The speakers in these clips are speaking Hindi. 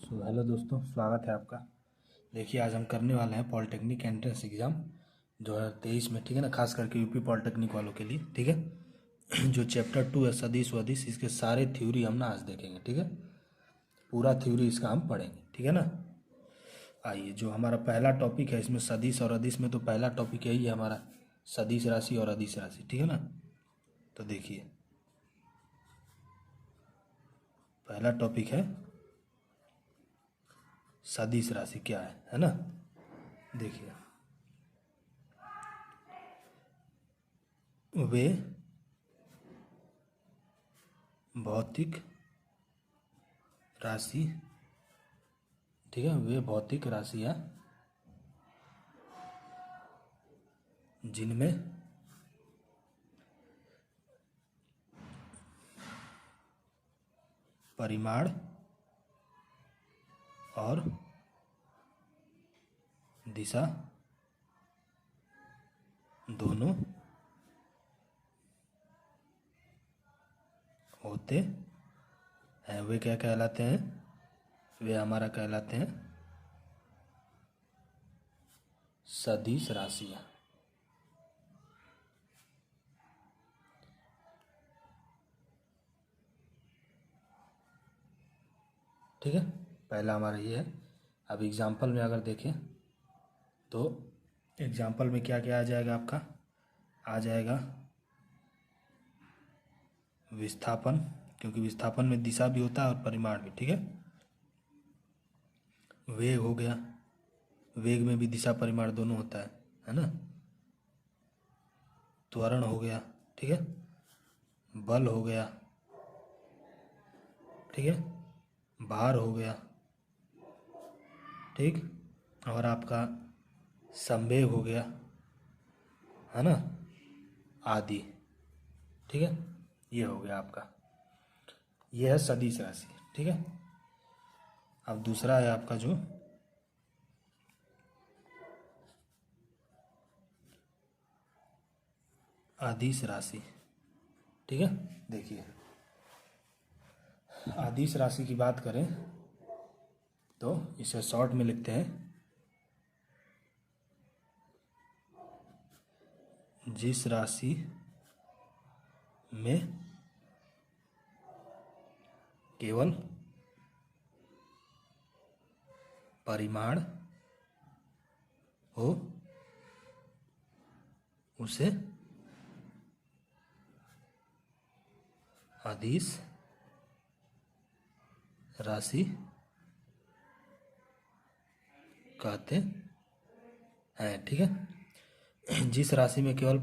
हेलो दोस्तों, स्वागत है आपका। देखिए, आज हम करने वाले हैं पॉलिटेक्निक एंट्रेंस एग्ज़ाम 2023 में, ठीक है ना। खास करके यूपी पॉलिटेक्निक वालों के लिए, ठीक है। जो चैप्टर 2 है सदिश वदिश, इसके सारे थ्योरी हम ना आज देखेंगे, ठीक है। पूरा थ्योरी इसका हम पढ़ेंगे, ठीक है ना। आइए, जो हमारा पहला टॉपिक है इसमें सदिश और अदिश में, तो पहला टॉपिक यही है हमारा, सदिश राशि और अदिश राशि, ठीक है ना। तो देखिए, पहला टॉपिक है सदिश राशि क्या है ना। देखिए, वे भौतिक राशि, ठीक है, वे भौतिक राशियाँ जिनमें परिमाण और दिशा दोनों होते हैं, वे क्या कहलाते हैं? वे हमारा कहलाते हैं सदिश राशियाँ, ठीक है। पहला हमारा ये है। अब एग्जाम्पल में अगर देखें तो एग्जाम्पल में क्या क्या आ जाएगा आपका? आ जाएगा विस्थापन, क्योंकि विस्थापन में दिशा भी होता है और परिमाण भी, ठीक है। वेग हो गया, वेग में भी दिशा परिमाण दोनों होता है ना। त्वरण हो गया, ठीक है। बल हो गया, ठीक है। भार हो गया, ठीक। और आपका संवेग हो गया, है ना, आदि, ठीक है। ये हो गया आपका, ये है सदिश राशि, ठीक है। अब दूसरा है आपका जो अदिश राशि, ठीक है। देखिए, अदिश राशि की बात करें तो इसे शॉर्ट में लिखते हैं, जिस राशि में केवल परिमाण हो उसे अदिश राशि कहते हैं, ठीक है। जिस राशि में केवल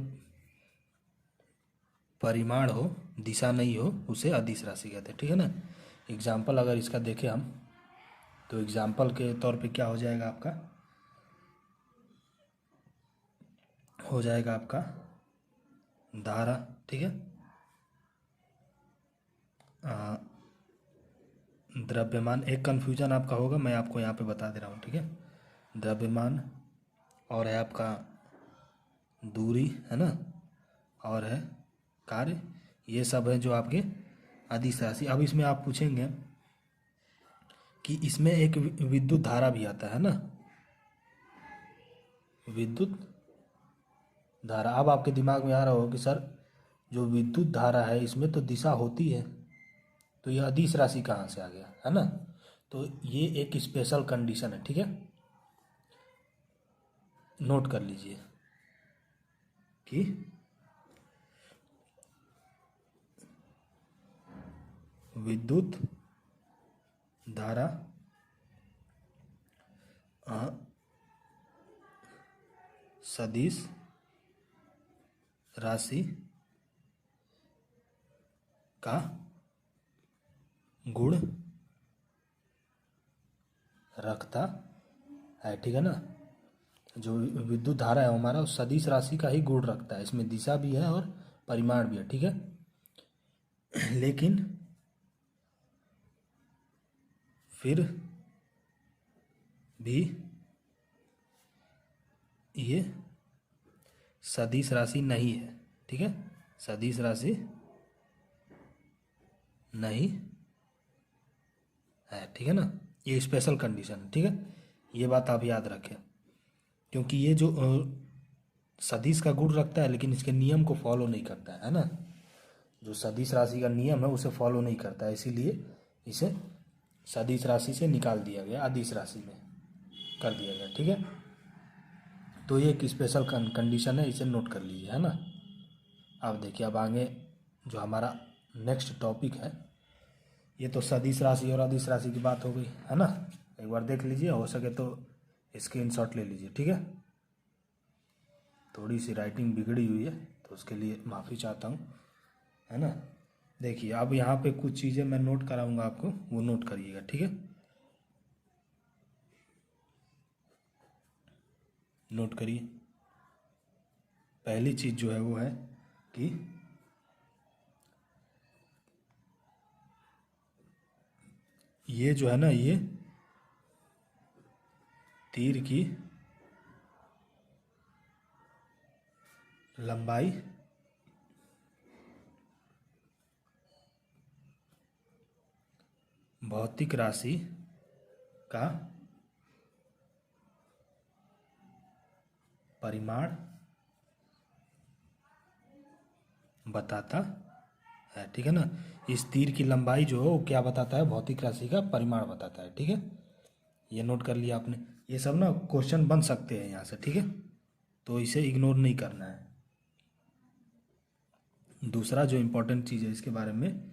परिमाण हो, दिशा नहीं हो, उसे अदिश राशि कहते हैं, ठीक है ना। एग्जाम्पल अगर इसका देखें हम, तो एग्जाम्पल के तौर पे क्या हो जाएगा आपका? हो जाएगा आपका धारा, ठीक है। द्रव्यमान, एक कन्फ्यूजन आपका होगा, मैं आपको यहाँ पे बता दे रहा हूँ, ठीक है। द्रव्यमान और है आपका दूरी, है ना, और है कार्य, ये सब है जो आपके अदिश राशि। अब इसमें आप पूछेंगे कि इसमें एक विद्युत धारा भी आता है ना, विद्युत धारा। अब आपके दिमाग में आ रहा होगा कि सर, जो विद्युत धारा है इसमें तो दिशा होती है, तो यह अदिश राशि कहाँ से आ गया, है ना। तो ये एक स्पेशल कंडीशन है, ठीक है। नोट कर लीजिए कि विद्युत धारा सदिश राशि का गुण रखता है, ठीक है ना। जो विद्युत धारा है हमारा, उस सदिश राशि का ही गुण रखता है, इसमें दिशा भी है और परिमाण भी है, ठीक है। लेकिन फिर भी ये सदिश राशि नहीं है, ठीक है। सदिश राशि नहीं है, ठीक है ना। ये स्पेशल कंडीशन है, ठीक है। ये बात आप याद रखें, क्योंकि ये जो सदिश का गुण रखता है लेकिन इसके नियम को फॉलो नहीं करता है ना। जो सदिश राशि का नियम है उसे फॉलो नहीं करता है, इसीलिए इसे सदिश राशि से निकाल दिया गया, अदिश राशि में कर दिया गया, ठीक है। तो ये एक स्पेशल कंडीशन है, इसे नोट कर लीजिए, है ना। अब देखिए, अब आगे जो हमारा नेक्स्ट टॉपिक है, ये तो सदिश राशि और अदिश राशि की बात हो गई, है ना। एक बार देख लीजिए, हो सके तो स्क्रीनशॉट ले लीजिए, ठीक है। थोड़ी सी राइटिंग बिगड़ी हुई है तो उसके लिए माफ़ी चाहता हूँ, है ना। देखिए, अब यहाँ पे कुछ चीज़ें मैं नोट कराऊंगा आपको, वो नोट करिएगा, ठीक है। नोट करिए। पहली चीज़ जो है वो है कि ये जो है ना, ये तीर की लंबाई भौतिक राशि का परिमाण बताता है, ठीक है ना। इस तीर की लंबाई जो है वो क्या बताता है, भौतिक राशि का परिमाण बताता है, ठीक है। ये नोट कर लिया आपने। ये सब ना क्वेश्चन बन सकते हैं यहाँ से, ठीक है, तो इसे इग्नोर नहीं करना है। दूसरा जो इम्पोर्टेंट चीज़ है इसके बारे में,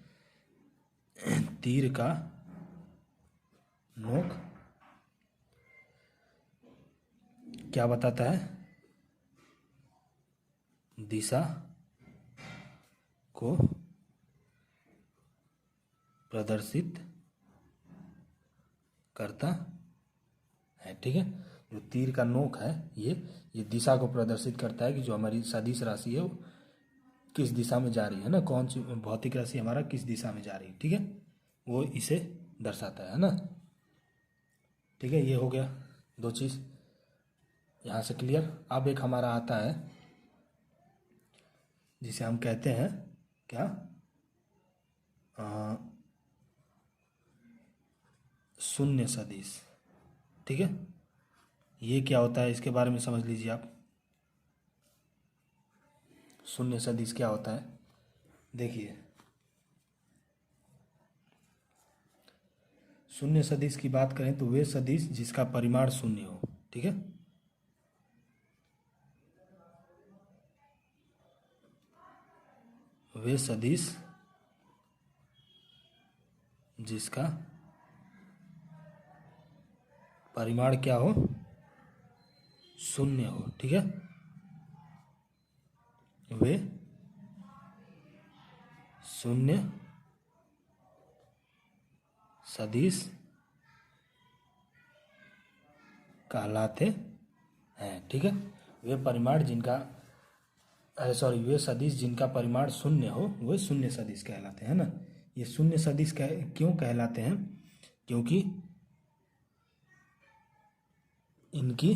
तीर का नोक क्या बताता है, दिशा को प्रदर्शित करता है, ठीक है। जो तीर का नोक है ये दिशा को प्रदर्शित करता है कि जो हमारी सदिश राशि है वो किस दिशा में जा रही है ना, कौन सी भौतिक राशि हमारा किस दिशा में जा रही है, ठीक है, वो इसे दर्शाता है ना। ठीक है, ये हो गया दो चीज़ यहाँ से क्लियर। अब एक हमारा आता है जिसे हम कहते हैं क्या, शून्य सदिश, ठीक है। ये क्या होता है इसके बारे में समझ लीजिए आप। शून्य सदिश क्या होता है, देखिए, शून्य सदिश की बात करें तो वे सदिश जिसका परिमाण शून्य हो, ठीक है। वे सदिश जिसका परिमाण क्या हो, शून्य हो, ठीक है। वे शून्य सदिश कहलाते हैं, ठीक है। वे परिमाण जिनका वे सदिश जिनका परिमाण शून्य हो वे शून्य सदिश कहलाते हैं ना। ये शून्य सदिश क्यों कहलाते हैं, क्योंकि इनकी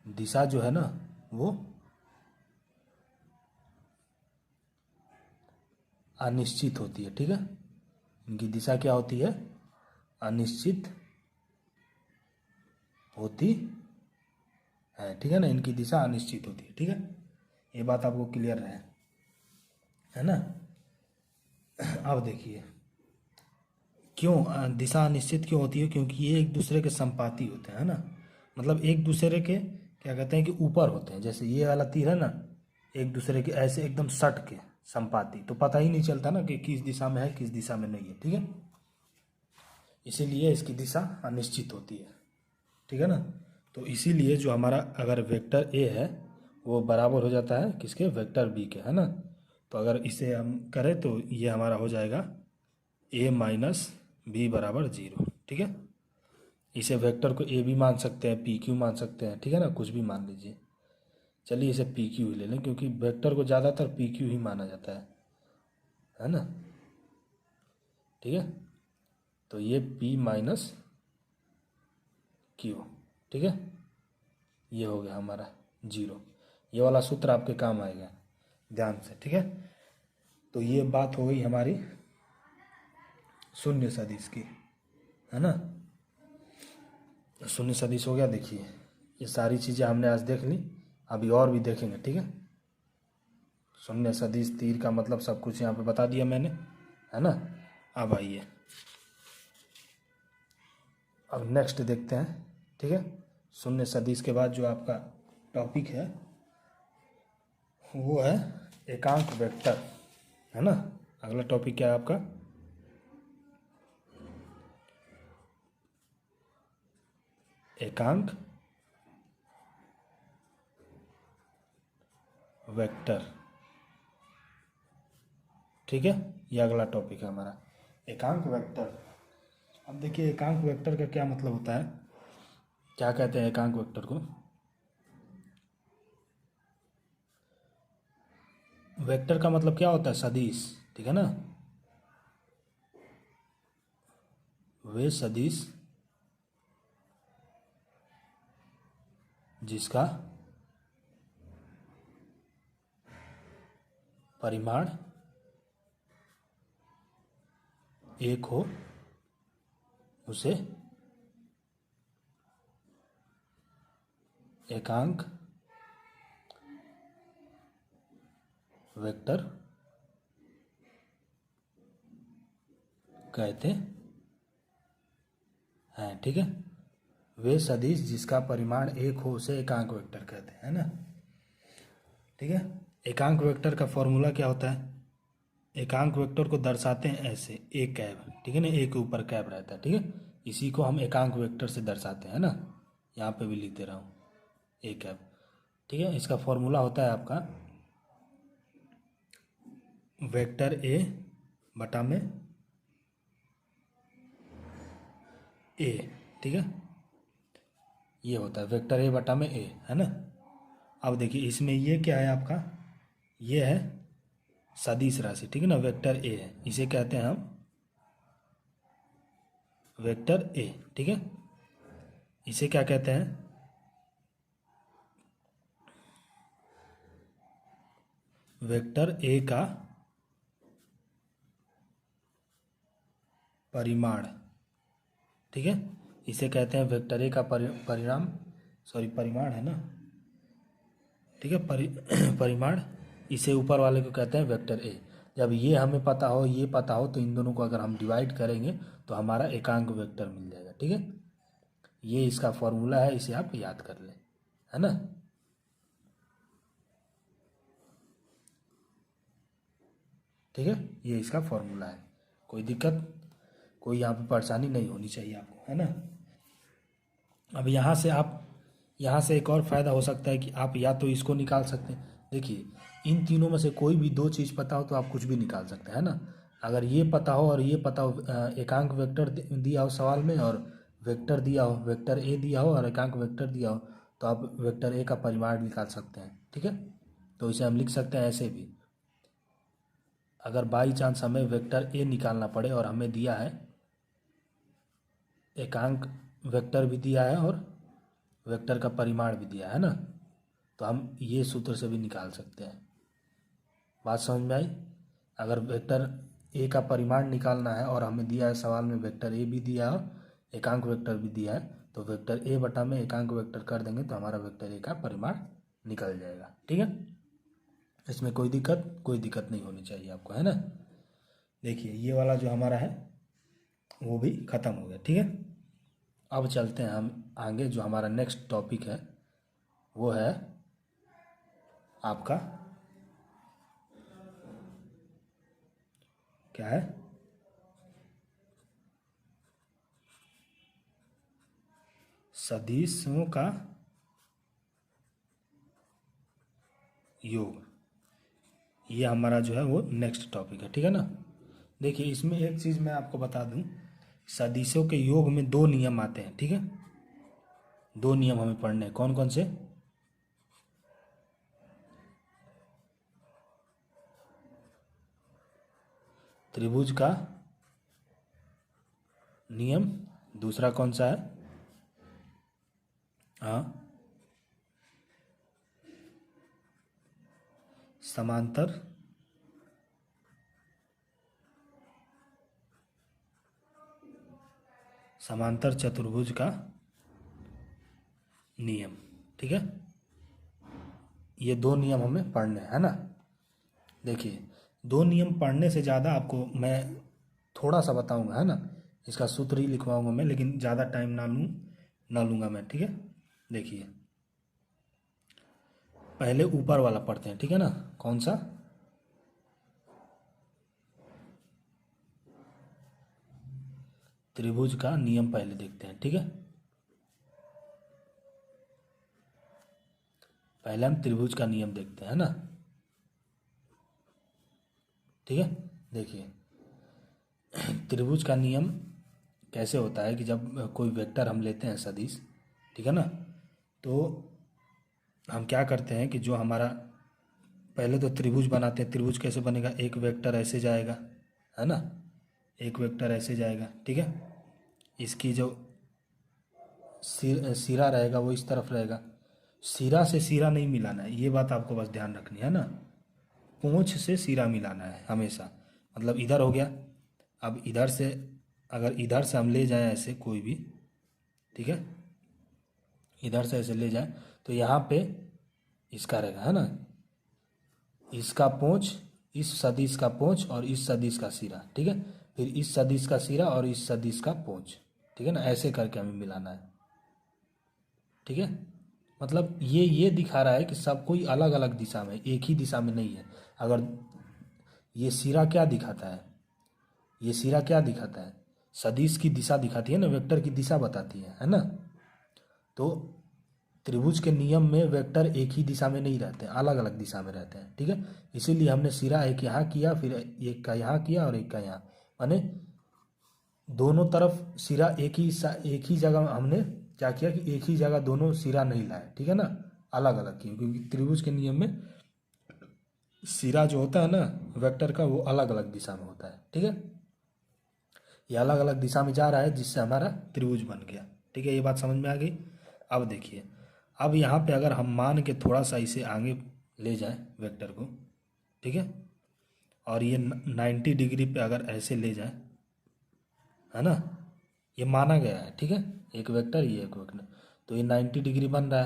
दिशा जो है ना वो अनिश्चित होती है, ठीक है। इनकी दिशा क्या होती है, अनिश्चित होती है, ठीक है ना। इनकी दिशा अनिश्चित होती है, ठीक है। ये बात आपको क्लियर है ना। अब देखिए, क्यों दिशा अनिश्चित क्यों होती है, क्योंकि ये एक दूसरे के संपाती होते हैं, है ना। मतलब एक दूसरे के क्या कहते हैं कि ऊपर होते हैं। जैसे ये वाला तीर है ना, एक दूसरे के ऐसे एकदम सट के संपाती, तो पता ही नहीं चलता ना कि किस दिशा में है किस दिशा में नहीं है, ठीक है। इसीलिए इसकी दिशा अनिश्चित होती है, ठीक है ना। तो इसीलिए जो हमारा अगर वेक्टर ए है वो बराबर हो जाता है किसके, वेक्टर बी के, है ना। तो अगर इसे हम करें तो ये हमारा हो जाएगा ए माइनस बी बराबर 0, ठीक है। इसे वेक्टर को ए भी मान सकते हैं, पी क्यू मान सकते हैं, ठीक है ना, कुछ भी मान लीजिए। चलिए इसे पी क्यू ही ले लें, क्योंकि वेक्टर को ज़्यादातर पी क्यू ही माना जाता है ना, ठीक है। तो ये पी माइनस क्यू, ठीक है, ये हो गया हमारा 0। ये वाला सूत्र आपके काम आएगा ध्यान से, ठीक है। तो ये बात हो गई हमारी शून्य सदिश की। है ना। शून्य सदिश हो गया। देखिए ये सारी चीज़ें हमने आज देख ली, अभी और भी देखेंगे, ठीक है। शून्य सदिश, तीर का मतलब सब कुछ यहाँ पे बता दिया मैंने, है ना। अब आइए अब नेक्स्ट देखते हैं, ठीक है। शून्य सदिश के बाद जो आपका टॉपिक है वो है एकांक वेक्टर, है ना। अगला टॉपिक क्या है आपका? एकांक वेक्टर, ठीक है। ये अगला टॉपिक है हमारा, एकांक वेक्टर। अब देखिए एकांक वेक्टर का क्या मतलब होता है, क्या कहते हैं एकांक वेक्टर को। वेक्टर का मतलब क्या होता है? सदिश, ठीक है ना। वे सदिश जिसका परिमाण एक हो उसे एकांक वेक्टर कहते हैं, ठीक है। वे सदिश जिसका परिमाण एक हो उसे एकांक वेक्टर कहते हैं, है ना, ठीक है। एकांक वेक्टर का फॉर्मूला क्या होता है? एकांक वेक्टर को दर्शाते हैं ऐसे, एक कैब, ठीक है ना, एक के ऊपर कैब रहता है, ठीक है। इसी को हम एकांक वेक्टर से दर्शाते हैं ना, यहाँ पे भी लिख दे रहा हूँ, एक कैब, ठीक है। इसका फॉर्मूला होता है आपका वेक्टर ए बटा में ए, ठीक है। ये होता है वेक्टर ए बटा में ए, है ना। अब देखिए इसमें ये क्या है आपका, ये है सदिश राशि, ठीक है ना, वेक्टर ए है, इसे कहते हैं हम वेक्टर ए, ठीक है। इसे क्या कहते हैं? वेक्टर ए का परिमाण, ठीक है। इसे कहते हैं वेक्टर ए का परिणाम, सॉरी परिमाण है ना, ठीक है, परिमाण। इसे ऊपर वाले को कहते हैं वेक्टर ए। जब ये हमें पता हो, ये पता हो, तो इन दोनों को अगर हम डिवाइड करेंगे तो हमारा एकांक वेक्टर मिल जाएगा, ठीक है। ये इसका फॉर्मूला है, इसे आप याद कर लें, है ना। ठीक है, ये इसका फॉर्मूला है। कोई दिक्कत, कोई यहाँ पे परेशानी नहीं होनी चाहिए आपको, है ना। अब यहाँ से एक और फ़ायदा हो सकता है कि आप या तो इसको निकाल सकते हैं। देखिए इन तीनों में से कोई भी दो चीज़ पता हो तो आप कुछ भी निकाल सकते हैं, है ना। अगर ये पता हो और ये पता हो, एकांक वेक्टर दिया हो सवाल में और वेक्टर दिया हो, वेक्टर ए दिया हो और एकांक वेक्टर दिया हो, तो आप वेक्टर ए का परिमाण निकाल सकते हैं, ठीक है। तो इसे हम लिख सकते हैं ऐसे भी, अगर बाई चांस हमें वेक्टर ए निकालना पड़े और हमें दिया है एकांक वेक्टर भी दिया है और वेक्टर का परिमाण भी दिया है ना, तो हम ये सूत्र से भी निकाल सकते हैं। बात समझ में आई? अगर वेक्टर ए का परिमाण निकालना है और हमें दिया है सवाल में वेक्टर ए भी दिया है, एकांक वेक्टर भी दिया है, तो वेक्टर ए बटा में एकांक वेक्टर कर देंगे तो हमारा वेक्टर ए का परिमाण निकल जाएगा, ठीक है। इसमें कोई दिक्कत नहीं होनी चाहिए आपको, है ना। देखिए ये वाला जो हमारा है वो भी ख़त्म हो गया, ठीक है। अब चलते हैं हम आगे, जो हमारा नेक्स्ट टॉपिक है वो है आपका क्या है? सदिशों का योग। ये हमारा जो है वो नेक्स्ट टॉपिक है, ठीक है ना। देखिए इसमें एक चीज़ मैं आपको बता दूं, सदिशों के योग में दो नियम आते हैं, ठीक है। दो नियम हमें पढ़ने हैं, कौन कौन से? त्रिभुज का नियम, दूसरा कौन सा है? हाँ, समांतर समांतर चतुर्भुज का नियम, ठीक है। ये दो नियम हमें पढ़ने हैं, है ना। देखिए, दो नियम पढ़ने से ज़्यादा आपको मैं थोड़ा सा बताऊंगा, है ना। इसका सूत्र ही लिखवाऊंगा मैं, लेकिन ज़्यादा टाइम ना लूँगा मैं, ठीक है। देखिए, पहले ऊपर वाला पढ़ते हैं, ठीक है ना। कौन सा? त्रिभुज का नियम पहले देखते हैं, ठीक है। पहले हम त्रिभुज का नियम देखते हैं, है ना। ठीक है। देखिए, त्रिभुज का नियम कैसे होता है कि जब कोई वेक्टर हम लेते हैं सदिश, ठीक है ना, तो हम क्या करते हैं कि जो हमारा पहले तो त्रिभुज बनाते हैं। त्रिभुज कैसे बनेगा? एक वेक्टर ऐसे जाएगा, है ना, एक वेक्टर ऐसे जाएगा, ठीक है। इसकी जो सिरा रहेगा वो इस तरफ रहेगा। सिरा से सिरा नहीं मिलाना है, ये बात आपको बस ध्यान रखनी है ना। पूंछ से सिरा मिलाना है हमेशा। मतलब इधर हो गया, अब इधर से अगर इधर से हम ले जाएं ऐसे कोई भी, ठीक है, इधर से ऐसे ले जाएं तो यहाँ पे इसका रहेगा, है ना, इसका पूंछ, इस सदिश का पूंछ और इस सदिश का सिरा, ठीक है। फिर इस सदिश का सिरा और इस सदिश का पूंछ, ठीक है ना। ऐसे करके हमें मिलाना है, ठीक है। मतलब ये दिखा रहा है कि सब कोई अलग अलग दिशा में, एक ही दिशा में नहीं है। अगर ये सिरा क्या दिखाता है, ये सिरा क्या दिखाता है? सदिश की दिशा दिखाती है ना, वेक्टर की दिशा बताती है ना। तो त्रिभुज के नियम में वेक्टर एक ही दिशा में नहीं रहते हैं, अलग अलग दिशा में रहते हैं, ठीक है। इसीलिए हमने सिरा एक यहाँ किया, फिर एक का यहाँ किया और एक का यहाँ, माने दोनों तरफ सिरा एक ही जगह हमने क्या किया कि एक ही जगह दोनों सिरा नहीं लाए, ठीक है ना, अलग अलग किए। क्योंकि त्रिभुज के नियम में सिरा जो होता है ना वेक्टर का, वो अलग अलग दिशा में होता है, ठीक है। ये अलग अलग दिशा में जा रहा है, जिससे हमारा त्रिभुज बन गया, ठीक है। ये बात समझ में आ गई। अब देखिए, अब यहाँ पे अगर हम मान के थोड़ा सा इसे आगे ले जाएं वेक्टर को, ठीक है, और ये 90 डिग्री पे अगर ऐसे ले जाएं, है ना, ये माना गया है, ठीक है, एक वेक्टर, ये एक वेक्टर, तो ये 90 डिग्री बन रहा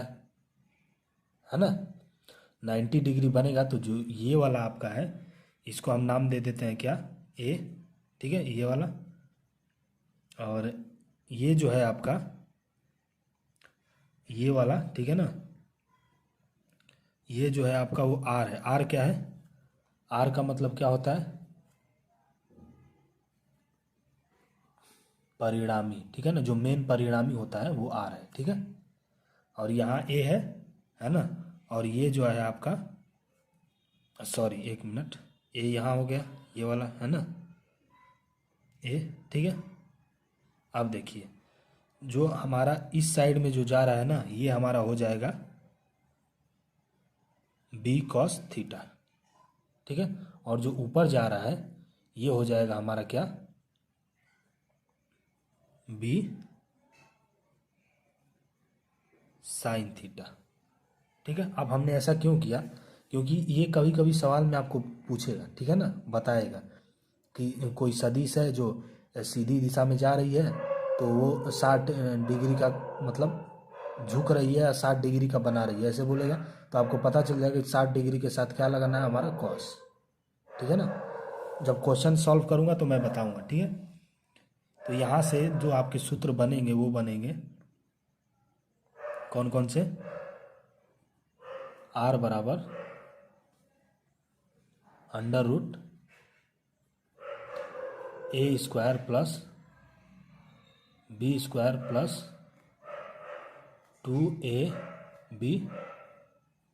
है ना। 90 डिग्री बनेगा तो जो ये वाला आपका है, इसको हम नाम दे देते हैं क्या? ए, ठीक है, ये वाला। और ये जो है आपका ये वाला, ठीक है ना, ये जो है आपका वो आर है। आर क्या है? आर का मतलब क्या होता है? परिणामी, ठीक है ना, जो मेन परिणामी होता है वो आर है, ठीक है। और यहाँ ए है ना। और ये जो है आपका, सॉरी एक मिनट, ए यहाँ हो गया, ये वाला है ना ए, ठीक है। अब देखिए, जो हमारा इस साइड में जो जा रहा है ना, ये हमारा हो जाएगा बी कॉस थीटा, ठीक है। और जो ऊपर जा रहा है ये हो जाएगा हमारा क्या? बी साइन थीटा, ठीक है। अब हमने ऐसा क्यों किया? क्योंकि ये कभी कभी सवाल में आपको पूछेगा, ठीक है ना, बताएगा कि कोई सदिश है जो सीधी दिशा में जा रही है, तो वो 60 डिग्री का मतलब झुक रही है या 60 डिग्री का बना रही है, ऐसे बोलेगा। तो आपको पता चल जाएगा कि 60 डिग्री के साथ क्या लगाना है? हमारा कॉस, ठीक है ना। जब क्वेश्चन सॉल्व करूँगा तो मैं बताऊँगा, ठीक है। तो यहाँ से जो आपके सूत्र बनेंगे वो बनेंगे कौन कौन से? आर बराबर under root A square plus B square plus 2ab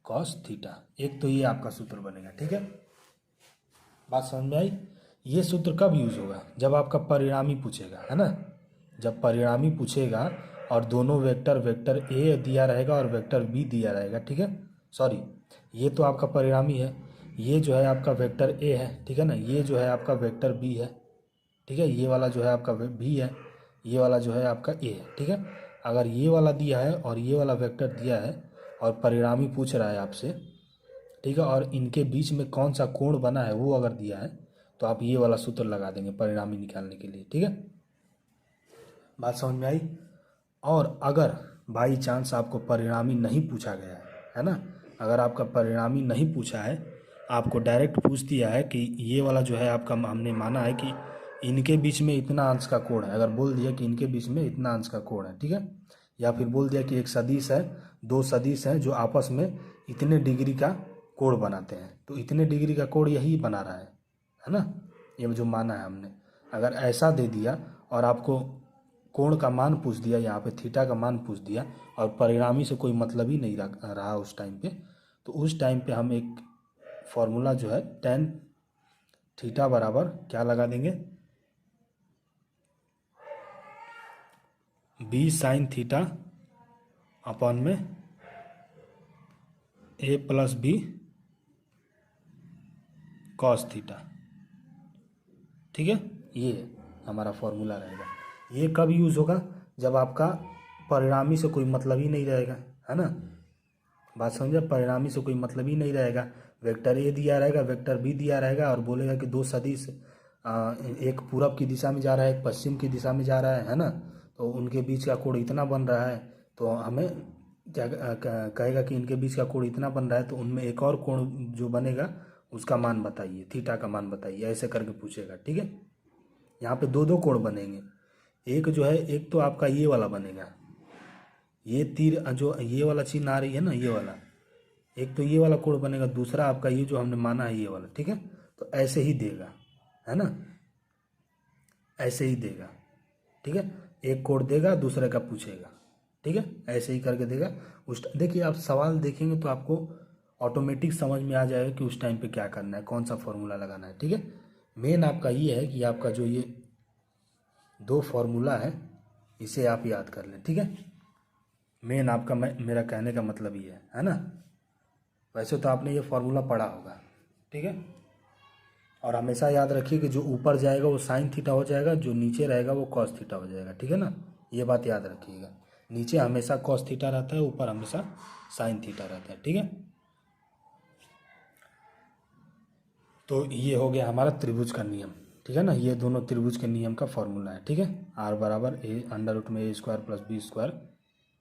cos theta. एक तो ये आपका सूत्र बनेगा, ठीक है। बात समझ में आई? ये सूत्र कब यूज होगा? जब आपका परिणामी पूछेगा, है ना। जब परिणामी पूछेगा और दोनों वेक्टर ए दिया रहेगा और वेक्टर बी दिया रहेगा, ठीक है। सॉरी, ये तो आपका परिणामी है, ये जो है आपका वेक्टर ए है, ठीक है ना, ये जो है आपका वेक्टर बी है, ठीक है, ये वाला जो है आपका बी है, ये वाला जो है आपका ए है, ठीक है। अगर ये वाला दिया है और ये वाला वेक्टर दिया है और परिणामी पूछ रहा है आपसे, ठीक है, और इनके बीच में कौन सा कोण बना है वो अगर दिया है, तो आप ये वाला सूत्र लगा देंगे परिणामी निकालने के लिए, ठीक है। बात समझ में आई। और अगर बाई चांस आपको परिणामी नहीं पूछा गया है ना, अगर आपका परिणामी नहीं पूछा है, आपको डायरेक्ट पूछ दिया है कि ये वाला जो है आपका, हमने माना है कि इनके बीच में इतना अंश का कोण है, अगर बोल दिया कि इनके बीच में इतना अंश का कोण है, ठीक है, या फिर बोल दिया कि एक सदिश है, दो सदिश हैं जो आपस में इतने डिग्री का कोण बनाते हैं, तो इतने डिग्री का कोण यही बना रहा है ना, ये जो माना है हमने। अगर ऐसा दे दिया और आपको कोण का मान पूछ दिया, यहाँ पे थीटा का मान पूछ दिया, और परिणामी से कोई मतलब ही नहीं रहा उस टाइम पे, तो उस टाइम पे हम एक फॉर्मूला जो है टेन थीटा बराबर क्या लगा देंगे, बी साइन थीटा अपॉन में ए प्लस बी कॉस थीटा, ठीक है। ये हमारा फॉर्मूला रहेगा। ये कब यूज़ होगा, जब आपका परिणामी से कोई मतलब ही नहीं रहेगा, है ना, बात समझे, परिणामी से कोई मतलब ही नहीं रहेगा, वेक्टर ए दिया रहेगा, वेक्टर बी दिया रहेगा, और बोलेगा कि दो सदिश एक पूरब की दिशा में जा रहा है, एक पश्चिम की दिशा में जा रहा है ना, तो उनके बीच का कोण इतना बन रहा है, तो हमें क्या कहेगा कि इनके बीच का कोण इतना बन रहा है, तो उनमें एक और कोण जो बनेगा उसका मान बताइए, थीटा का मान बताइए, ऐसे करके पूछेगा, ठीक है। यहाँ पे दो दो कोण बनेंगे, एक जो है, एक तो आपका ये वाला बनेगा, ये तीर जो ये वाला चिन्ह आ रही है ना, ये वाला, एक तो ये वाला कोण बनेगा, दूसरा आपका ये जो हमने माना है ये वाला, ठीक है। तो ऐसे ही देगा, है ना, ऐसे ही देगा, ठीक है, एक कोण देगा, दूसरे का पूछेगा, ठीक है, ऐसे ही करके देगा। देखिए आप सवाल देखेंगे तो आपको ऑटोमेटिक समझ में आ जाएगा कि उस टाइम पे क्या करना है, कौन सा फॉर्मूला लगाना है, ठीक है। मेन आपका ये है कि आपका जो ये दो फॉर्मूला है इसे आप याद कर लें, ठीक है। मेन आपका मेरा कहने का मतलब ये है ना। वैसे तो आपने ये फॉर्मूला पढ़ा होगा, ठीक है, और हमेशा याद रखिए कि जो ऊपर जाएगा वो साइन थीटा हो जाएगा, जो नीचे रहेगा वो कॉस थीटा हो जाएगा, ठीक है ना, ये बात याद रखिएगा। नीचे हमेशा कॉस थीटा रहता है, ऊपर हमेशा साइन थीटा रहता है, ठीक है। तो ये हो गया हमारा त्रिभुज का नियम, ठीक है ना, ये दोनों त्रिभुज के नियम का फॉर्मूला है, ठीक है। आर बराबर ए अंडर रूट में A square plus B square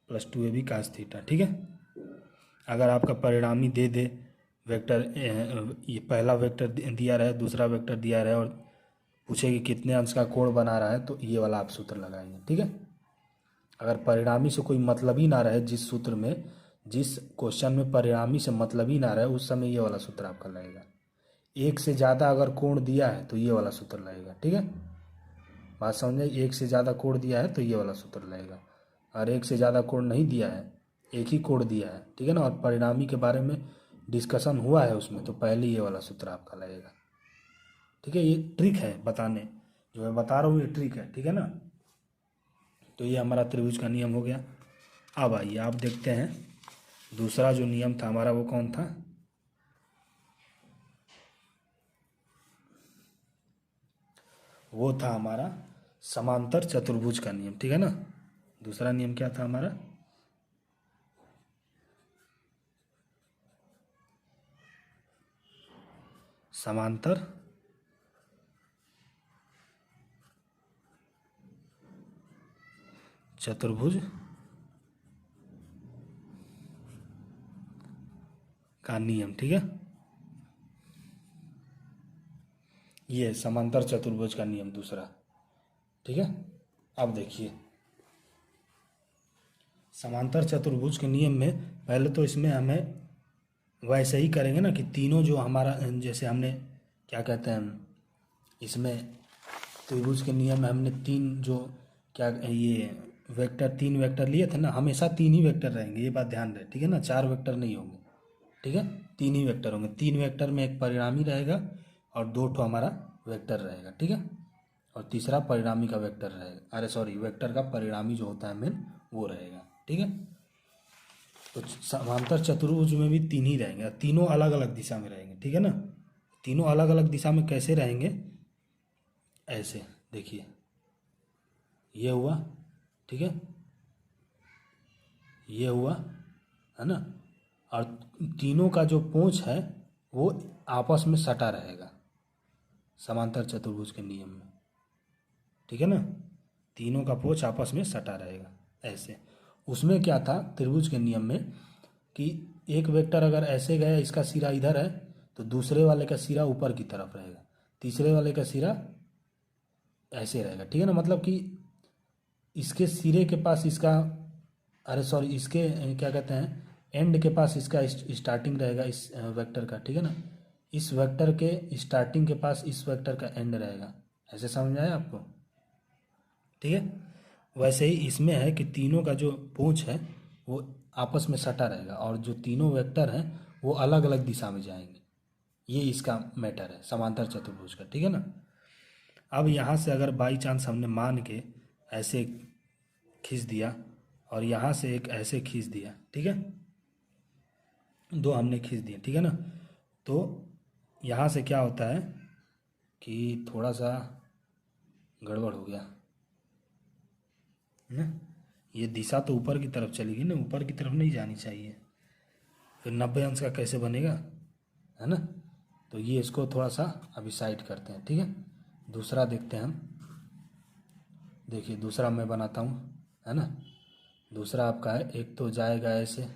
plus 2ab cos theta, ठीक है। अगर आपका परिणामी दे दे वेक्टर, ये पहला वेक्टर दिया रहे, दूसरा वेक्टर दिया रहे, और पूछे कि कितने अंश का कोण बना रहा है, तो ये वाला आप सूत्र लगाएंगे, ठीक है। अगर परिणामी से कोई मतलब ही ना रहे, जिस सूत्र में, जिस क्वेश्चन में परिणामी से मतलब ही ना रहे, उस समय ये वाला सूत्र आपका लगेगा। एक से ज़्यादा अगर कोण दिया है तो ये वाला सूत्र लगेगा, ठीक है, बात समझे, एक से ज़्यादा कोण दिया है तो ये वाला सूत्र लगेगा, और एक से ज़्यादा कोण नहीं दिया है, एक ही कोण दिया है, ठीक है ना, और परिणामी के बारे में डिस्कशन हुआ है उसमें, तो पहले ये वाला सूत्र आपका लगेगा, ठीक है। ये ट्रिक है बताने, जो मैं बता रहा हूँ ये ट्रिक है, ठीक है ना। तो ये हमारा त्रिभुज का नियम हो गया। अब आइए आप देखते हैं दूसरा जो नियम था हमारा वो कौन था, वो था हमारा समांतर चतुर्भुज का नियम, ठीक है ना। दूसरा नियम क्या था हमारा, समांतर चतुर्भुज का नियम, ठीक है। ये समांतर चतुर्भुज का नियम दूसरा, ठीक है। अब देखिए समांतर चतुर्भुज के नियम में पहले तो इसमें हमें वैसे ही करेंगे ना कि तीनों जो हमारा, जैसे हमने क्या कहते हैं इसमें त्रिभुज के नियम में हमने तीन जो क्या ये वेक्टर, तीन वेक्टर लिए थे ना, हमेशा तीन ही वेक्टर रहेंगे, ये बात ध्यान रहे, ठीक है ना, चार वेक्टर नहीं होंगे, ठीक है, तीन ही वेक्टर होंगे। तीन वेक्टर में एक परिणामी रहेगा और दो ठो हमारा वेक्टर रहेगा, ठीक है, और तीसरा परिणामी का वेक्टर रहेगा, अरे सॉरी, वेक्टर का परिणामी जो होता है मेन वो रहेगा, ठीक है। तो समांतर चतुर्भुज में भी तीन ही रहेंगे, तीनों अलग अलग दिशा में रहेंगे, ठीक है ना। तीनों अलग अलग दिशा में कैसे रहेंगे, ऐसे देखिए, ये हुआ, ठीक है, ये हुआ, है ना, और तीनों का जो पोंछ है वो आपस में सटा रहेगा समांतर चतुर्भुज के नियम में, ठीक है ना। तीनों का पोच आपस में सटा रहेगा ऐसे। उसमें क्या था त्रिभुज के नियम में कि एक वेक्टर अगर ऐसे गया, इसका सिरा इधर है, तो दूसरे वाले का सिरा ऊपर की तरफ रहेगा, तीसरे वाले का सिरा ऐसे रहेगा, ठीक है ना। मतलब कि इसके सिरे के पास इसका, अरे सॉरी, इसके क्या कहते हैं, एंड के पास इसका स्टार्टिंग रहेगा इस वेक्टर का, ठीक है ना। इस वेक्टर के स्टार्टिंग के पास इस वेक्टर का एंड रहेगा। ऐसे समझ में आया आपको, ठीक है। वैसे ही इसमें है कि तीनों का जो पूंछ है वो आपस में सटा रहेगा और जो तीनों वेक्टर हैं वो अलग अलग दिशा में जाएंगे। ये इसका मैटर है समांतर चतुर्भुज का, ठीक है ना। अब यहाँ से अगर बाई चांस हमने मान के ऐसे खींच दिया और यहाँ से एक ऐसे खींच दिया, ठीक है, दो हमने खींच दिए, ठीक है ना। तो यहाँ से क्या होता है कि थोड़ा सा गड़बड़ हो गया ना, ये दिशा तो ऊपर की तरफ चलेगी ना, ऊपर की तरफ नहीं जानी चाहिए, फिर 90 अंश का कैसे बनेगा, है ना। तो ये इसको थोड़ा सा अभी साइड करते हैं, ठीक है। दूसरा देखते हैं हम, देखिए दूसरा मैं बनाता हूँ, है ना। दूसरा आपका है, एक तो जाएगा ऐसे,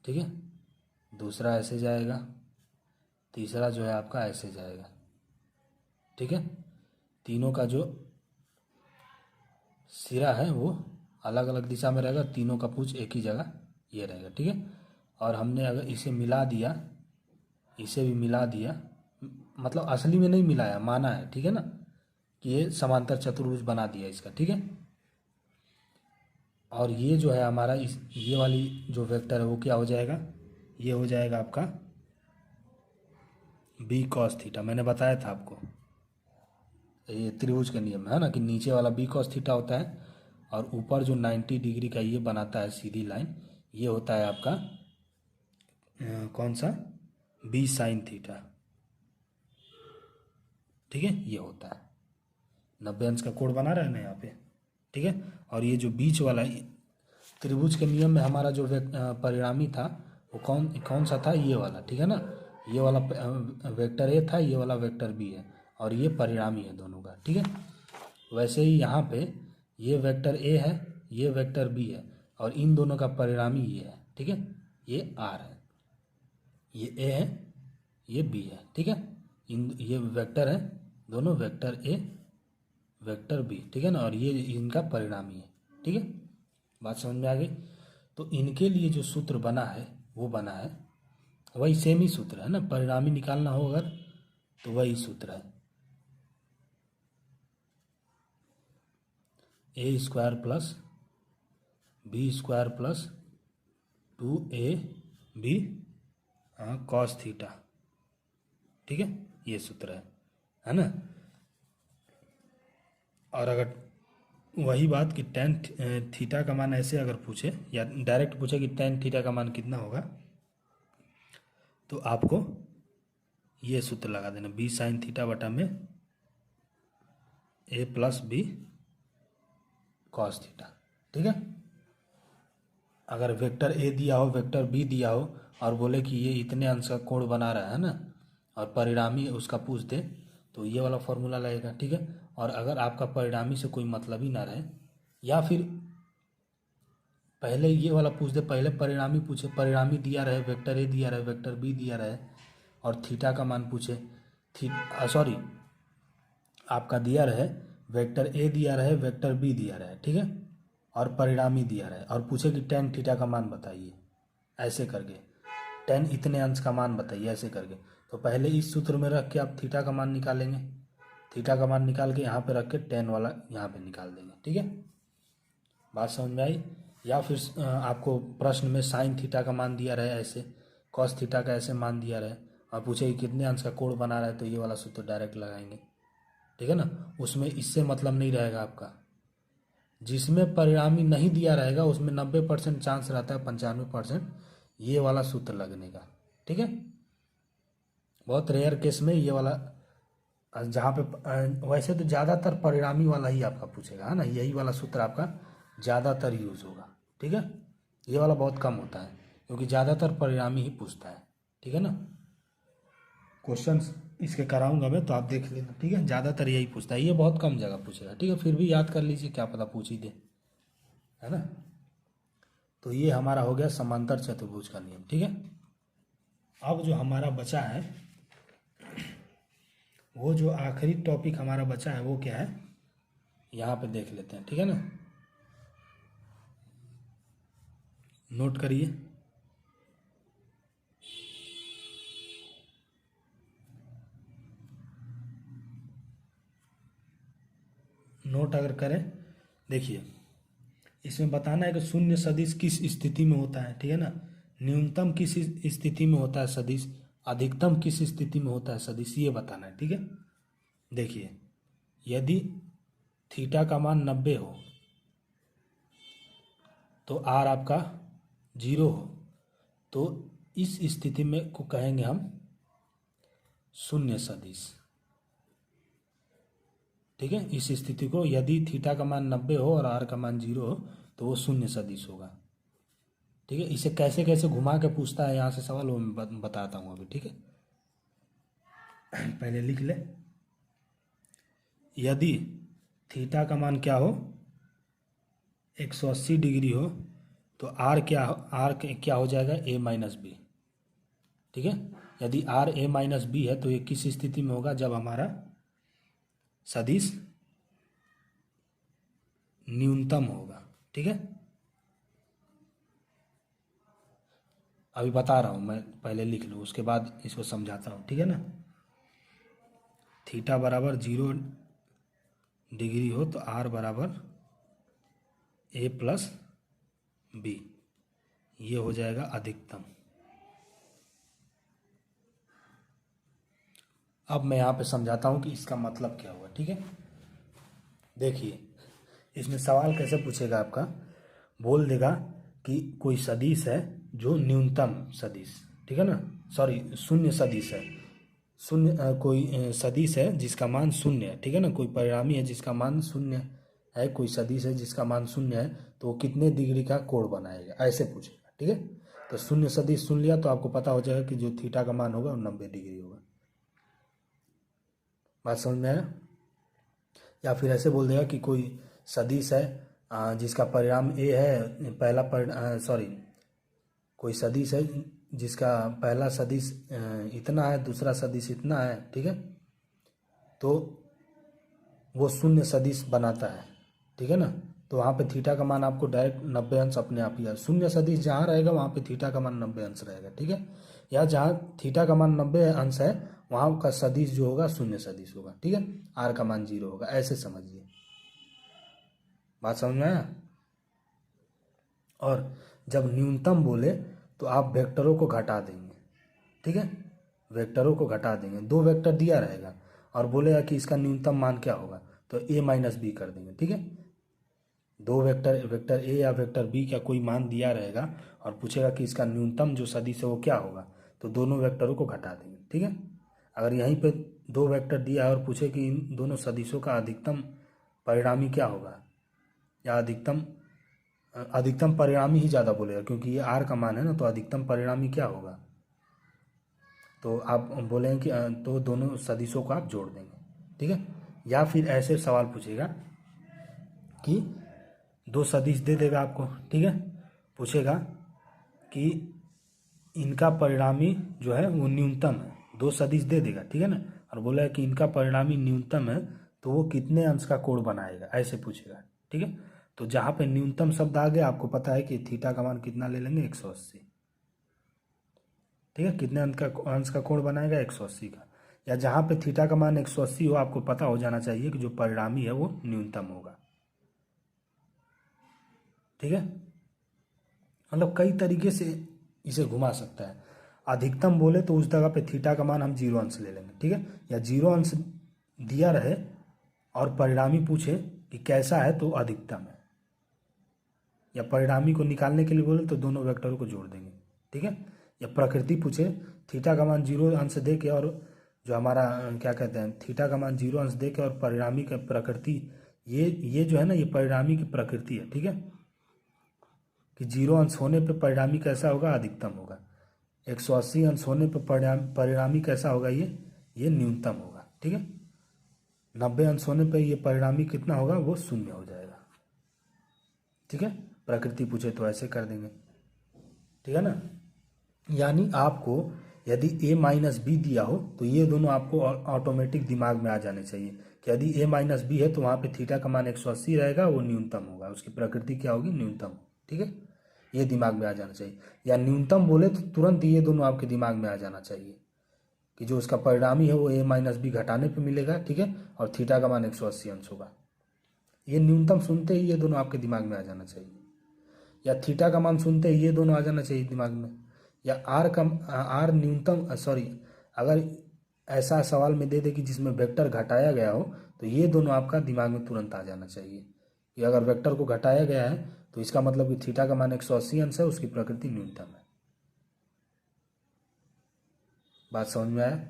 ठीक है, दूसरा ऐसे जाएगा, तीसरा जो है आपका ऐसे जाएगा, ठीक है। तीनों का जो सिरा है वो अलग अलग दिशा में रहेगा, तीनों का पूंछ एक ही जगह ये रहेगा, ठीक है। और हमने अगर इसे मिला दिया, इसे भी मिला दिया, मतलब असली में नहीं मिलाया, माना है, ठीक है ना, कि ये समांतर चतुर्भुज बना दिया इसका, ठीक है। और ये जो है हमारा इस ये वाली जो वेक्टर है वो क्या हो जाएगा, ये हो जाएगा आपका बी कॉस थीटा। मैंने बताया था आपको ये त्रिभुज के नियम है ना, कि नीचे वाला बी कॉस थीटा होता है और ऊपर जो 90 डिग्री का ये बनाता है सीधी लाइन, ये होता है आपका कौन सा, बी साइन थीटा, ठीक है। ये होता है 90 अंश का कोण बना रहा है ना यहाँ पे, ठीक है। और ये जो बीच वाला त्रिभुज के नियम में हमारा जो परिणामी था वो कौन कौन सा था, ये वाला, ठीक है ना। ये वाला वेक्टर ए था, ये वाला वेक्टर बी है और ये परिणामी है दोनों का, ठीक है। वैसे ही यहाँ पे ये वेक्टर ए है, ये वेक्टर बी है और इन दोनों का परिणामी ये है, ठीक है। ये आर है, ये ए है, ये बी है, ठीक है। ये वेक्टर है दोनों, वेक्टर ए वेक्टर बी, ठीक है ना, और ये इनका परिणामी है, ठीक है। बात समझ में आ गई। तो इनके लिए जो सूत्र बना है वो बना है वही सेम ही सूत्र है ना, परिणामी निकालना हो अगर तो वही सूत्र है, a square plus B square plus 2ab cos theta, ठीक है। ये सूत्र है ना। और अगर वही बात कि टेन थीटा का मान ऐसे अगर पूछे या डायरेक्ट पूछे कि टेन थीटा का मान कितना होगा, तो आपको ये सूत्र लगा देना, बी साइन थीटा बटा में ए प्लस बी कॉस थीटा, ठीक है। अगर वेक्टर ए दिया हो, वेक्टर बी दिया हो और बोले कि ये इतने अंश का कोण बना रहा है ना, और परिणामी उसका पूछ दे, तो ये वाला फॉर्मूला लगेगा, ठीक है। और अगर आपका परिणामी से कोई मतलब ही ना रहे, या फिर पहले ये वाला पूछ दे, पहले परिणामी पूछे, परिणामी दिया रहे, वेक्टर ए दिया रहे, वेक्टर बी दिया रहे और थीटा का मान पूछे, सॉरी आपका दिया रहे, वेक्टर ए दिया रहे, वेक्टर बी दिया रहे, ठीक है, और परिणामी दिया रहे और पूछे कि टेन थीटा का मान बताइए, ऐसे करके टेन इतने अंश का मान बताइए, ऐसे करके। तो पहले इस सूत्र में रख के आप थीटा का मान निकालेंगे, थीटा का मान निकाल के यहाँ पे रख के टेन वाला यहाँ पे निकाल देंगे, ठीक है। बात समझ में आई। या फिर आपको प्रश्न में साइन थीटा का मान दिया रहे ऐसे, कॉस थीटा का ऐसे मान दिया रहे और पूछे कि कितने अंश का कोण बना रहा है, तो ये वाला सूत्र डायरेक्ट लगाएंगे, ठीक है ना। उसमें इससे मतलब नहीं रहेगा आपका, जिसमें परिणामी नहीं दिया रहेगा उसमें 90% चांस रहता है, 95% ये वाला सूत्र लगने का, ठीक है। बहुत रेयर केस में ये वाला, जहाँ पे वैसे तो ज़्यादातर परिणामी वाला ही आपका पूछेगा, है ना, यही वाला सूत्र आपका ज़्यादातर यूज़ होगा, ठीक है। ये वाला बहुत कम होता है क्योंकि ज़्यादातर परिणामी ही पूछता है, ठीक है ना। क्वेश्चंस इसके कराऊंगा मैं, तो आप देख लेना, ठीक है। ज़्यादातर यही पूछता है, ये बहुत कम जगह पूछेगा, ठीक है। फिर भी याद कर लीजिए, क्या पता पूछ ही दे, है ना। तो ये हमारा हो गया समांतर चतुर्भुज का नियम, ठीक है। अब जो हमारा बचा है, वो जो आखिरी टॉपिक हमारा बचा है वो क्या है, यहाँ पे देख लेते हैं, ठीक है ना। नोट करिए, नोट अगर करें, देखिए इसमें बताना है कि शून्य सदिश किस स्थिति में होता है, ठीक है ना। न्यूनतम किस स्थिति में होता है सदिश, अधिकतम किस स्थिति में होता है सदिश, ये बताना है, ठीक है। देखिए यदि थीटा का मान 90 हो तो आर आपका 0 हो, तो इस स्थिति में को कहेंगे हम शून्य सदिश, ठीक है। इस स्थिति को, यदि थीटा का मान 90 हो और आर का मान 0 हो तो वो शून्य सदिश होगा, ठीक है। इसे कैसे कैसे घुमा के पूछता है यहाँ से सवाल, वो मैं बताता हूँ अभी, ठीक है। पहले लिख ले, यदि थीटा का मान क्या हो, 180 डिग्री हो, तो आर क्या हो जाएगा, a माइनस बी, ठीक है। यदि आर a माइनस बी है तो ये किस स्थिति में होगा, जब हमारा सदिश न्यूनतम होगा, ठीक है। अभी बता रहा हूँ मैं, पहले लिख लो, उसके बाद इसको समझाता हूँ, ठीक है ना। थीटा बराबर 0 डिग्री हो तो आर बराबर a प्लस बी, ये हो जाएगा अधिकतम। अब मैं यहाँ पे समझाता हूँ कि इसका मतलब क्या हुआ, ठीक है। देखिए इसमें सवाल कैसे पूछेगा आपका, बोल देगा कि कोई सदिश है जो न्यूनतम सदिश, ठीक है ना, सॉरी शून्य सदिश है, कोई सदिश है जिसका मान शून्य है, ठीक है ना। कोई परिणामी है जिसका मान शून्य है, कोई सदिश है जिसका मान शून्य है, तो वो कितने डिग्री का कोण बनाएगा, ऐसे पूछेगा, ठीक है। तो शून्य सदिश सुन लिया तो आपको पता हो जाएगा कि जो थीटा का मान होगा वो 90 डिग्री होगा। बात समझ में आया। या फिर ऐसे बोल देगा कि कोई सदिश है जिसका परिणाम ए है, कोई सदिश है जिसका पहला सदिश इतना है, दूसरा सदिश इतना है, ठीक है। तो वो शून्य सदिश बनाता है, ठीक है ना। तो वहाँ पे थीटा का मान आपको डायरेक्ट 90 अंश अपने आप ही, शून्य सदिश जहाँ रहेगा वहाँ पे थीटा का मान 90 अंश रहेगा, ठीक है। या जहाँ थीटा का मान 90 अंश है वहाँ का सदिश जो होगा शून्य सदिश होगा, ठीक है। आर का मान 0 होगा, ऐसे समझिए। बात समझ में आया। और जब न्यूनतम बोले तो आप वेक्टरों को घटा देंगे, ठीक है। वेक्टरों को घटा देंगे, 2 वेक्टर दिया रहेगा और बोलेगा कि इसका न्यूनतम मान क्या होगा, तो a माइनस बी कर देंगे, ठीक है। 2 वेक्टर a या वेक्टर b का कोई मान दिया रहेगा और पूछेगा कि इसका न्यूनतम जो सदिश है वो क्या होगा, तो दोनों वेक्टरों को घटा देंगे, ठीक है। अगर यहीं पे 2 वेक्टर दिया है और पूछे कि इन दोनों सदिशों का अधिकतम परिणामी क्या होगा, या अधिकतम परिणामी ही ज़्यादा बोलेगा क्योंकि ये आर का मान है ना, तो अधिकतम परिणामी क्या होगा, तो आप बोलेंगे कि तो दोनों सदिशों को आप जोड़ देंगे, ठीक है। या फिर ऐसे सवाल पूछेगा कि 2 सदिश दे देगा आपको, ठीक है। पूछेगा कि इनका परिणामी जो है वो न्यूनतम है, 2 सदिश दे देगा, ठीक है ना, और बोला कि इनका परिणामी न्यूनतम है तो वो कितने अंश का कोण बनाएगा, ऐसे पूछेगा, ठीक है। तो जहाँ पे न्यूनतम शब्द आ गया, आपको पता है कि थीटा का मान कितना ले लेंगे, 180, ठीक है। कितने अंश का कोण बनाएगा, 180 का। या जहाँ पे थीटा का मान 180 हो, आपको पता हो जाना चाहिए कि जो परिणामी है वो न्यूनतम होगा, ठीक है। मतलब कई तरीके से इसे घुमा सकता है। अधिकतम बोले तो उस जगह पे थीटा का मान हम 0 अंश ले लेंगे, ठीक है। या 0 अंश दिया रहे और परिणामी पूछे कि कैसा है तो अधिकतम है, या परिणामी को निकालने के लिए बोले तो दोनों वेक्टरों को जोड़ देंगे, ठीक है। या प्रकृति पूछे, थीटा का मान 0 अंश दे के और जो हमारा क्या कहते हैं, थीटा का मान 0 अंश दे के और परिणामी का प्रकृति, ये जो है ना, ये परिणामी की प्रकृति है, ठीक है। कि 0 अंश होने पे परिणामी कैसा होगा, अधिकतम होगा। 180 अंश होने पर परिणामी कैसा होगा, ये ये न्यूनतम होगा। ठीक है, 90 अंश होने पर ये परिणामी कितना होगा, वो शून्य हो जाएगा। ठीक है, प्रकृति पूछे तो ऐसे कर देंगे। ठीक है ना, यानी आपको यदि a माइनस बी दिया हो तो ये दोनों आपको ऑटोमेटिक दिमाग में आ जाने चाहिए कि यदि a माइनस बी है तो वहाँ पे थीटा का मान 180 रहेगा, वो न्यूनतम होगा, उसकी प्रकृति क्या होगी, न्यूनतम। ठीक है, ये दिमाग में आ जाना चाहिए। या न्यूनतम बोले तो तुरंत ये दोनों आपके दिमाग में आ जाना चाहिए कि जो उसका परिणामी है वो a माइनस बी घटाने पर मिलेगा। ठीक है, और थीटा का मान 180 अंश होगा। ये न्यूनतम सुनते ही ये दोनों आपके दिमाग में आ जाना चाहिए, या थीटा का मान सुनते ही ये दोनों आ जाना चाहिए दिमाग में, या आर न्यूनतम सॉरी, अगर ऐसा सवाल में दे दे कि जिसमें वेक्टर घटाया गया हो तो ये दोनों आपका दिमाग में तुरंत आ जाना चाहिए कि अगर वेक्टर को घटाया गया है तो इसका मतलब कि थीटा का मान 180 अंश है, उसकी प्रकृति न्यूनतम है। बात समझ में आया?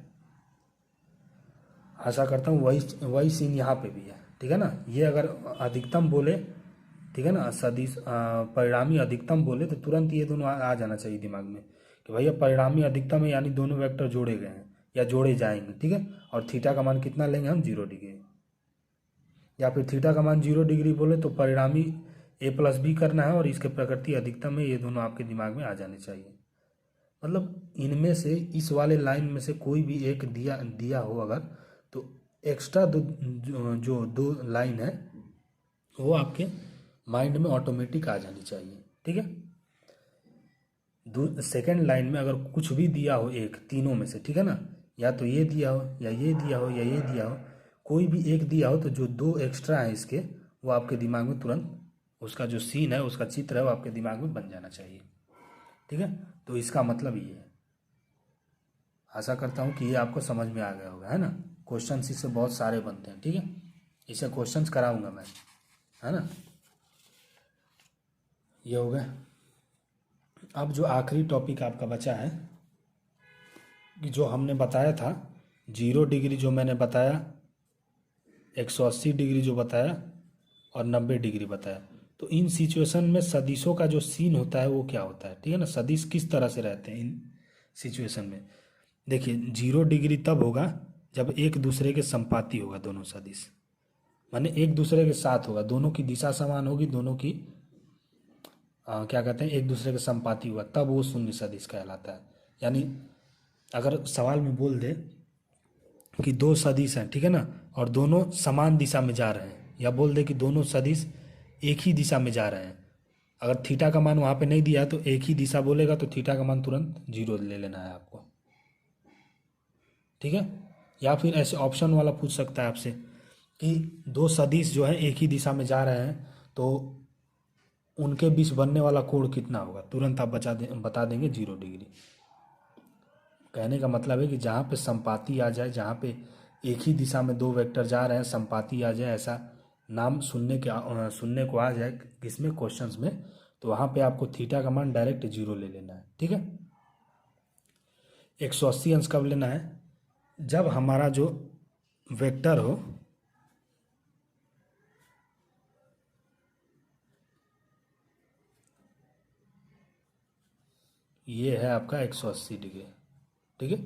आशा करता हूँ वही सीन यहाँ पे भी है। ठीक है ना, ये अगर अधिकतम बोले, ठीक है ना, सदिश परिणामी अधिकतम बोले तो तुरंत ये दोनों आ जाना चाहिए दिमाग में कि भैया परिणामी अधिकतम है, यानी दोनों वेक्टर जोड़े गए हैं या जोड़े जाएंगे। ठीक है, और थीटा का मान कितना लेंगे हम, 0 डिग्री, या फिर थीटा का मान 0 डिग्री बोले तो परिणामी a प्लस बी करना है और इसके प्रकृति अधिकतम है, ये दोनों आपके दिमाग में आ जाने चाहिए। मतलब इनमें से इस वाले लाइन में से कोई भी एक दिया हो अगर, तो एक्स्ट्रा जो दो लाइन है वो आपके माइंड में ऑटोमेटिक आ जानी चाहिए। ठीक है, सेकेंड लाइन में अगर कुछ भी दिया हो एक तीनों में से, ठीक है ना, या तो ये दिया हो या ये दिया हो या ये दिया हो, कोई भी एक दिया हो तो जो दो एक्स्ट्रा है इसके वो आपके दिमाग में तुरंत उसका जो सीन है, उसका चित्र है, वो आपके दिमाग में बन जाना चाहिए। ठीक है, तो इसका मतलब ये है। आशा करता हूँ कि ये आपको समझ में आ गया होगा, है ना। क्वेश्चन इससे बहुत सारे बनते हैं। ठीक है, इसे क्वेश्चंस कराऊंगा मैं, है ना। ये हो गया। अब जो आखिरी टॉपिक आपका बचा है कि जो हमने बताया था 0 डिग्री जो मैंने बताया, 180 डिग्री जो बताया और 90 डिग्री बताया, तो इन सिचुएशन में सदिशों का जो सीन होता है वो क्या होता है। ठीक है ना, सदिश किस तरह से रहते हैं इन सिचुएशन में। देखिए 0 डिग्री तब होगा जब एक दूसरे के संपाती होगा दोनों सदिश, माने एक दूसरे के साथ होगा, दोनों की दिशा समान होगी, दोनों की क्या कहते हैं, एक दूसरे के संपाती हुआ, तब वो शून्य सदिश कहलाता है। यानी अगर सवाल में बोल दे कि दो सदिश हैं, ठीक है ना, और दोनों समान दिशा में जा रहे हैं, या बोल दे कि दोनों सदिश एक ही दिशा में जा रहे हैं, अगर थीटा का मान वहाँ पे नहीं दिया है तो एक ही दिशा बोलेगा तो थीटा का मान तुरंत 0 ले लेना है आपको। ठीक है, या फिर ऐसे ऑप्शन वाला पूछ सकता है आपसे कि दो सदिश जो है एक ही दिशा में जा रहे हैं तो उनके बीच बनने वाला कोण कितना होगा, तुरंत आप बता देंगे 0 डिग्री। कहने का मतलब है कि जहाँ पे संपाती आ जाए, जहाँ पे एक ही दिशा में दो वेक्टर जा रहे हैं, संपाती आ जाए, ऐसा नाम सुनने को आ जाए किसमें, क्वेश्चंस में, तो वहाँ पे आपको थीटा का मान डायरेक्ट 0 ले लेना है। ठीक है, 180 अंश कब लेना है, जब हमारा जो वेक्टर हो ये है आपका 180 डिग्री। ठीक है,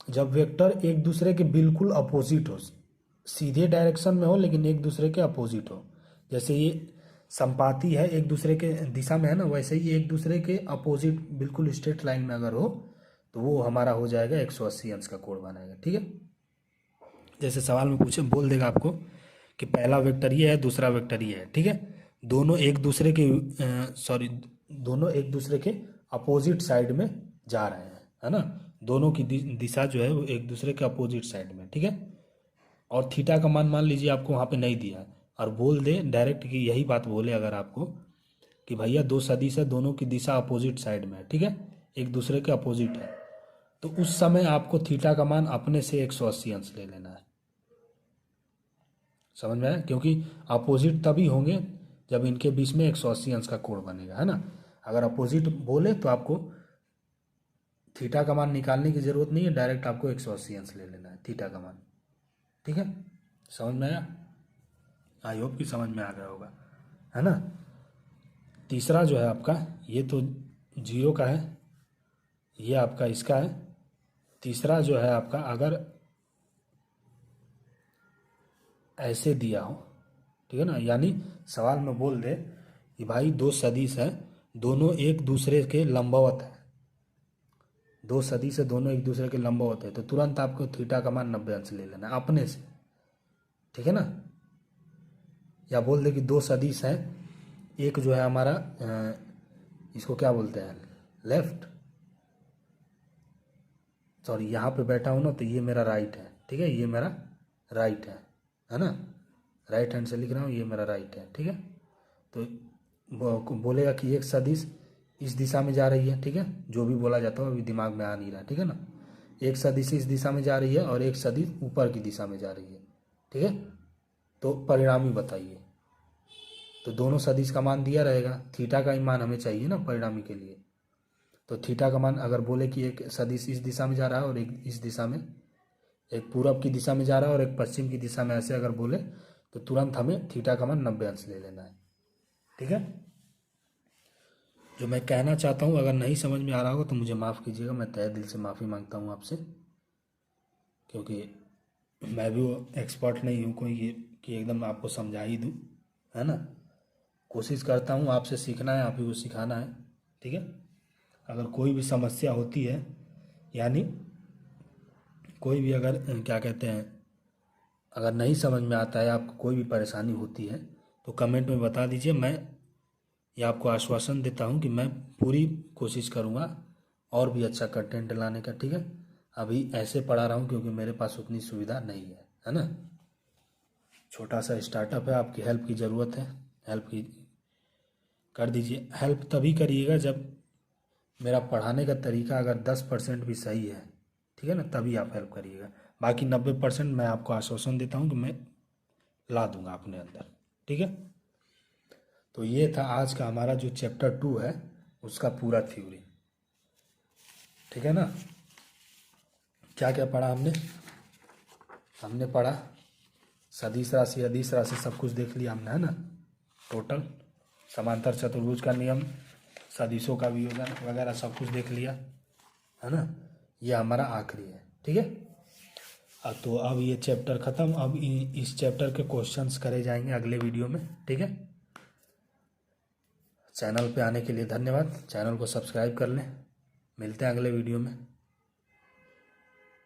जब वेक्टर एक दूसरे के बिल्कुल अपोजिट हो, सीधे डायरेक्शन में हो लेकिन एक दूसरे के अपोजिट हो, जैसे ये संपाती है एक दूसरे के दिशा में है ना, वैसे ही एक दूसरे के अपोजिट बिल्कुल स्ट्रेट लाइन में अगर हो तो वो हमारा हो जाएगा 180 अंश का कोण बनाएगा। ठीक है, जैसे सवाल में पूछे बोल देगा आपको कि पहला वेक्टर ये है, दूसरा वेक्टर ये है। ठीक है, दोनों एक दूसरे के दोनों एक दूसरे के अपोजिट साइड में जा रहे हैं, है ना, दोनों की दिशा जो है वो एक दूसरे के अपोजिट साइड में। ठीक है, और थीटा का मान लीजिए आपको वहाँ पे नहीं दिया और बोल दे डायरेक्ट कि यही बात बोले अगर आपको कि भैया दो सदिश है, दोनों की दिशा अपोजिट साइड में है, ठीक है, एक दूसरे के अपोजिट है, तो उस समय आपको थीटा का मान अपने से 180 अंश ले लेना है। समझ में आया, क्योंकि अपोजिट तभी होंगे जब इनके बीच में 180 अंश का कोण बनेगा, है ना। अगर अपोजिट बोले तो आपको थीटा का मान निकालने की ज़रूरत नहीं है, डायरेक्ट आपको 180 अंश ले लेना है थीटा का मान। ठीक है, समझ में आया, आई होप कि समझ में आ गया होगा, है ना। तीसरा जो है आपका, ये तो 0 का है, ये आपका इसका है, तीसरा जो है आपका, अगर ऐसे दिया हो, ठीक है ना, यानी सवाल में बोल दे कि भाई दो सदिश हैं, दोनों एक दूसरे के लंबवत है, दो सदिश है दोनों एक दूसरे के लंबवत है, तो तुरंत आपको थीटा का मान 90 अंश ले लेना है अपने से, ठीक है ना। या बोल दे कि दो सदिश हैं, एक जो है हमारा इसको क्या बोलते हैं, लेफ्ट, सॉरी यहाँ पे बैठा हूँ ना, तो ये मेरा राइट है, ठीक है, ये मेरा राइट है ना, राइट हैंड से लिख रहा हूँ, ये मेरा राइट है, ठीक है। तो बोलेगा कि एक सदिश इस दिशा में जा रही है, ठीक है, जो भी बोला जाता है अभी दिमाग में आ नहीं रहा, ठीक है ना। एक सदिश इस दिशा में जा रही है और एक सदिश ऊपर की दिशा में जा रही है, ठीक है। तो परिणामी बताइए, तो दोनों सदिश का मान दिया रहेगा, थीटा का ही मान हमें चाहिए ना परिणामी के लिए। तो थीटा का मान अगर बोले कि एक सदिश इस दिशा में जा रहा है और एक इस दिशा में, एक पूरब की दिशा में जा रहा है और एक पश्चिम की दिशा में, ऐसे अगर बोले तो तुरंत हमें थीटा का मान 90 अंश ले लेना है, ठीक है। जो मैं कहना चाहता हूँ अगर नहीं समझ में आ रहा होगा तो मुझे माफ़ कीजिएगा, मैं तहे दिल से माफ़ी मांगता हूँ आपसे, क्योंकि मैं भी वो एक्सपर्ट नहीं हूँ कोई ये कि एकदम आपको समझा ही दूँ, है ना। कोशिश करता हूँ, आपसे सीखना है, आप ही को सिखाना है, ठीक है। अगर कोई भी समस्या होती है, यानी कोई भी अगर क्या कहते हैं, अगर नहीं समझ में आता है, आपको कोई भी परेशानी होती है तो कमेंट में बता दीजिए। मैं ये आपको आश्वासन देता हूँ कि मैं पूरी कोशिश करूँगा और भी अच्छा कंटेंट लाने का, ठीक है। अभी ऐसे पढ़ा रहा हूँ क्योंकि मेरे पास उतनी सुविधा नहीं है ना। छोटा सा स्टार्टअप है, आपकी हेल्प की ज़रूरत है, हेल्प की कर दीजिए। हेल्प तभी करिएगा जब मेरा पढ़ाने का तरीका अगर 10% भी सही है, ठीक है ना, तभी आप हेल्प करिएगा। बाकी 90% मैं आपको आश्वासन देता हूँ कि मैं ला दूंगा अपने अंदर, ठीक है। तो ये था आज का हमारा जो चैप्टर 2 है उसका पूरा थ्योरी, ठीक है ना। क्या क्या पढ़ा हमने, हमने पढ़ा सदिश राशि, अदिश राशि, सब कुछ देख लिया हमने, है ना। टोटल समांतर चतुर्भुज का नियम, सदिशों का वियोजन वगैरह सब कुछ देख लिया, है ना। ये हमारा आखिरी है, ठीक है। तो अब ये चैप्टर ख़त्म, अब इस चैप्टर के क्वेश्चंस करे जाएंगे अगले वीडियो में, ठीक है। चैनल पे आने के लिए धन्यवाद, चैनल को सब्सक्राइब कर लें, मिलते हैं अगले वीडियो में।